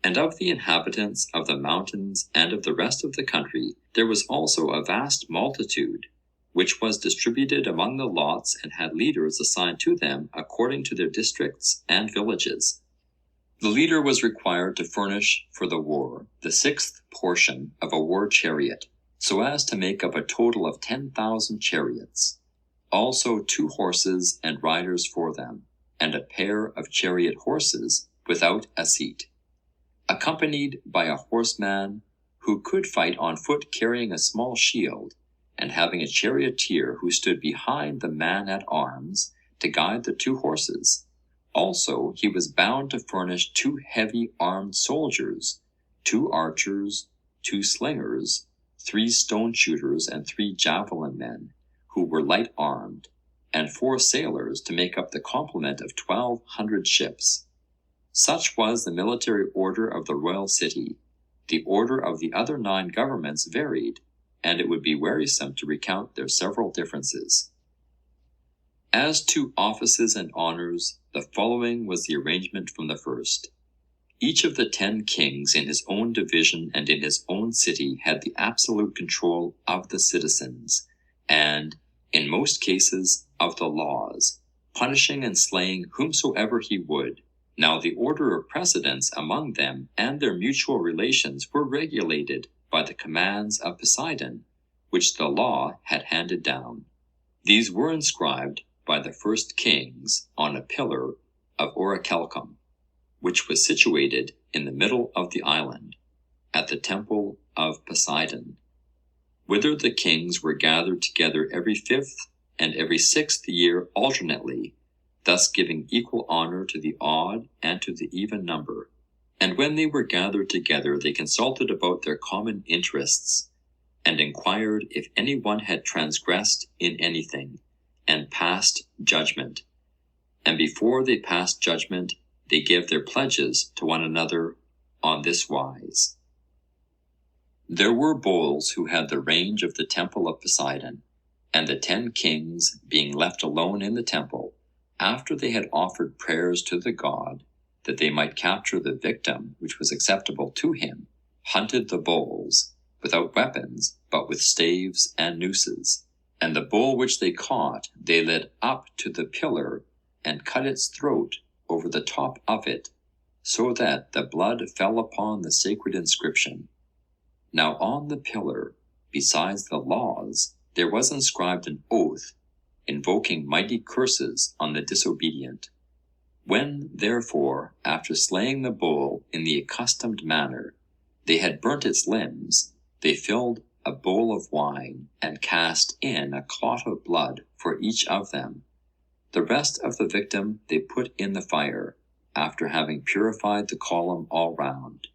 And of the inhabitants of the mountains and of the rest of the country there was also a vast multitude, which was distributed among the lots and had leaders assigned to them according to their districts and villages. The leader was required to furnish for the war the 6th portion of a war chariot, so as to make up a total of 10,000 chariots, also 2 horses and riders for them, and a pair of chariot horses without a seat, accompanied by a horseman who could fight on foot carrying a small shield, and having a charioteer who stood behind the man at arms to guide the 2 horses. Also he was bound to furnish 2 heavy armed soldiers, 2 archers, 2 slingers, 3 stone shooters, and 3 javelin men, who were light armed, and 4 sailors to make up the complement of 1,200 ships. Such was the military order of the royal city. The order of the other 9 governments varied, and it would be wearisome to recount their several differences. As to offices and honors, the following was the arrangement from the first. Each of the 10 kings in his own division and in his own city had the absolute control of the citizens, and, in most cases, of the laws, punishing and slaying whomsoever he would. Now the order of precedence among them and their mutual relations were regulated by the commands of Poseidon, which the law had handed down. These were inscribed by the first kings on a pillar of orichalcum, which was situated in the middle of the island, at the temple of Poseidon, whither the kings were gathered together every 5th and every 6th year alternately, thus giving equal honor to the odd and to the even number. And when they were gathered together, they consulted about their common interests, and inquired if any one had transgressed in anything, and passed judgment. And before they passed judgment, they gave their pledges to one another on this wise. There were bulls who had the range of the temple of Poseidon, and the 10 kings, being left alone in the temple, after they had offered prayers to the god, that they might capture the victim which was acceptable to him, hunted the bulls, without weapons, but with staves and nooses. And the bull which they caught, they led up to the pillar, and cut its throat over the top of it, so that the blood fell upon the sacred inscription. Now on the pillar, besides the laws, there was inscribed an oath, invoking mighty curses on the disobedient. When, therefore, after slaying the bull in the accustomed manner, they had burnt its limbs, they filled a bowl of wine, and cast in a clot of blood for each of them. The rest of the victim they put in the fire, after having purified the column all round.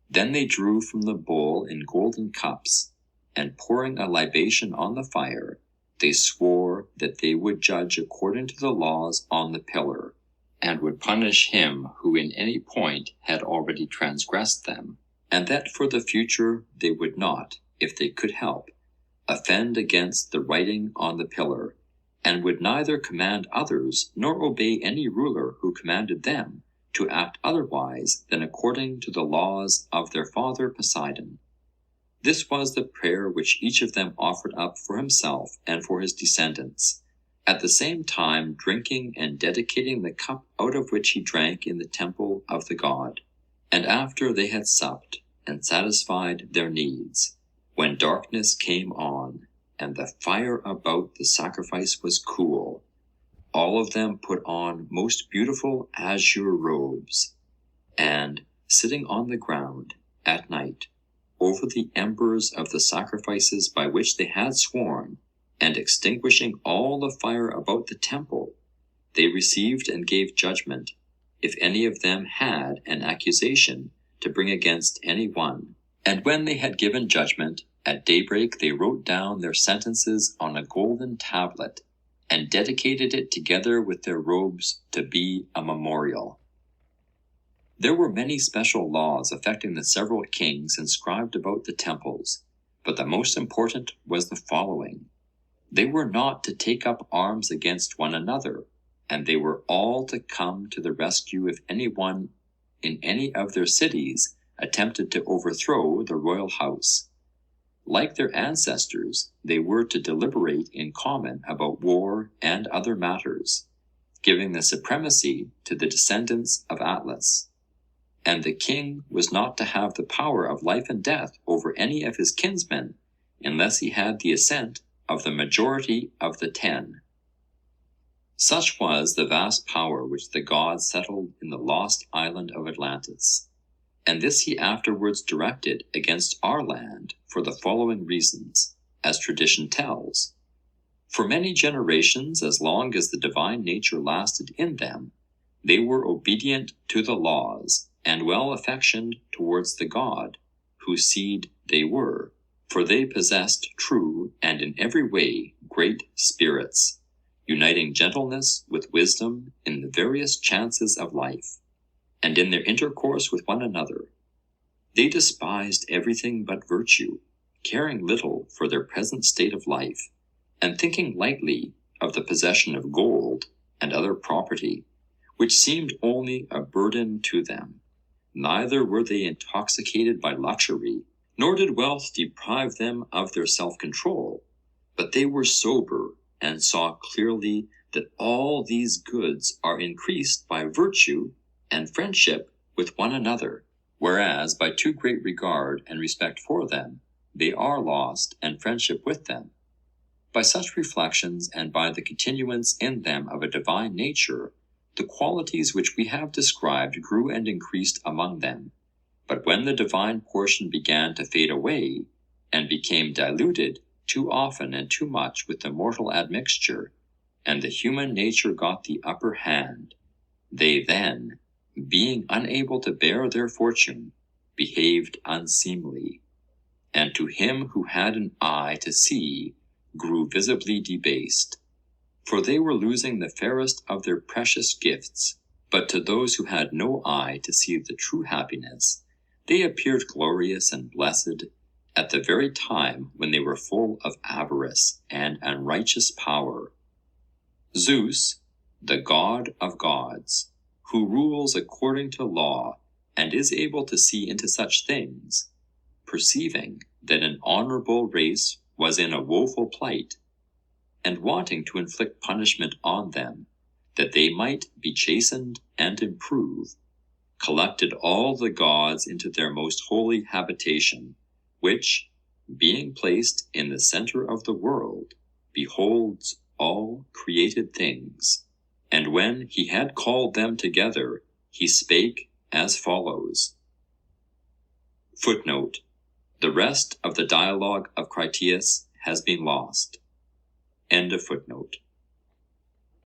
Then they drew from the bowl in golden cups, and pouring a libation on the fire, they swore that they would judge according to the laws on the pillar, and would punish him who in any point had already transgressed them, and that for the future they would not, if they could help, offend against the writing on the pillar, and would neither command others nor obey any ruler who commanded them to act otherwise than according to the laws of their father Poseidon. This was the prayer which each of them offered up for himself and for his descendants, at the same time drinking and dedicating the cup out of which he drank in the temple of the god. And after they had supped and satisfied their needs, when darkness came on, and the fire about the sacrifice was cool, all of them put on most beautiful azure robes, and, sitting on the ground at night, over the embers of the sacrifices by which they had sworn, and extinguishing all the fire about the temple, they received and gave judgment, if any of them had an accusation to bring against any one. And when they had given judgment, at daybreak they wrote down their sentences on a golden tablet, and dedicated it together with their robes to be a memorial. There were many special laws affecting the several kings inscribed about the temples, but the most important was the following. They were not to take up arms against one another, and they were all to come to the rescue if any one in any of their cities attempted to overthrow the royal house. Like their ancestors, they were to deliberate in common about war and other matters, giving the supremacy to the descendants of Atlas. And the king was not to have the power of life and death over any of his kinsmen, unless he had the assent of the majority of the 10. Such was the vast power which the god settled in the lost island of Atlantis. And this he afterwards directed against our land for the following reasons, as tradition tells. For many generations, as long as the divine nature lasted in them, they were obedient to the laws, and well affectioned towards the god, whose seed they were, for they possessed true and in every way great spirits, uniting gentleness with wisdom in the various chances of life, and in their intercourse with one another. They despised everything but virtue, caring little for their present state of life, and thinking lightly of the possession of gold and other property, which seemed only a burden to them. Neither were they intoxicated by luxury, nor did wealth deprive them of their self-control, but they were sober and saw clearly that all these goods are increased by virtue and friendship with one another, whereas by too great regard and respect for them, they are lost and friendship with them. By such reflections and by the continuance in them of a divine nature, the qualities which we have described grew and increased among them. But when the divine portion began to fade away, and became diluted too often and too much with the mortal admixture, and the human nature got the upper hand, they then, being unable to bear their fortune, behaved unseemly, and to him who had an eye to see grew visibly debased. For they were losing the fairest of their precious gifts, but to those who had no eye to see the true happiness, they appeared glorious and blessed, at the very time when they were full of avarice and unrighteous power. Zeus, the god of gods, who rules according to law and is able to see into such things, perceiving that an honorable race was in a woeful plight, and wanting to inflict punishment on them, that they might be chastened and improve, collected all the gods into their most holy habitation, which, being placed in the center of the world, beholds all created things. And when he had called them together, he spake as follows. Footnote: the rest of the dialogue of Critias has been lost. End of footnote.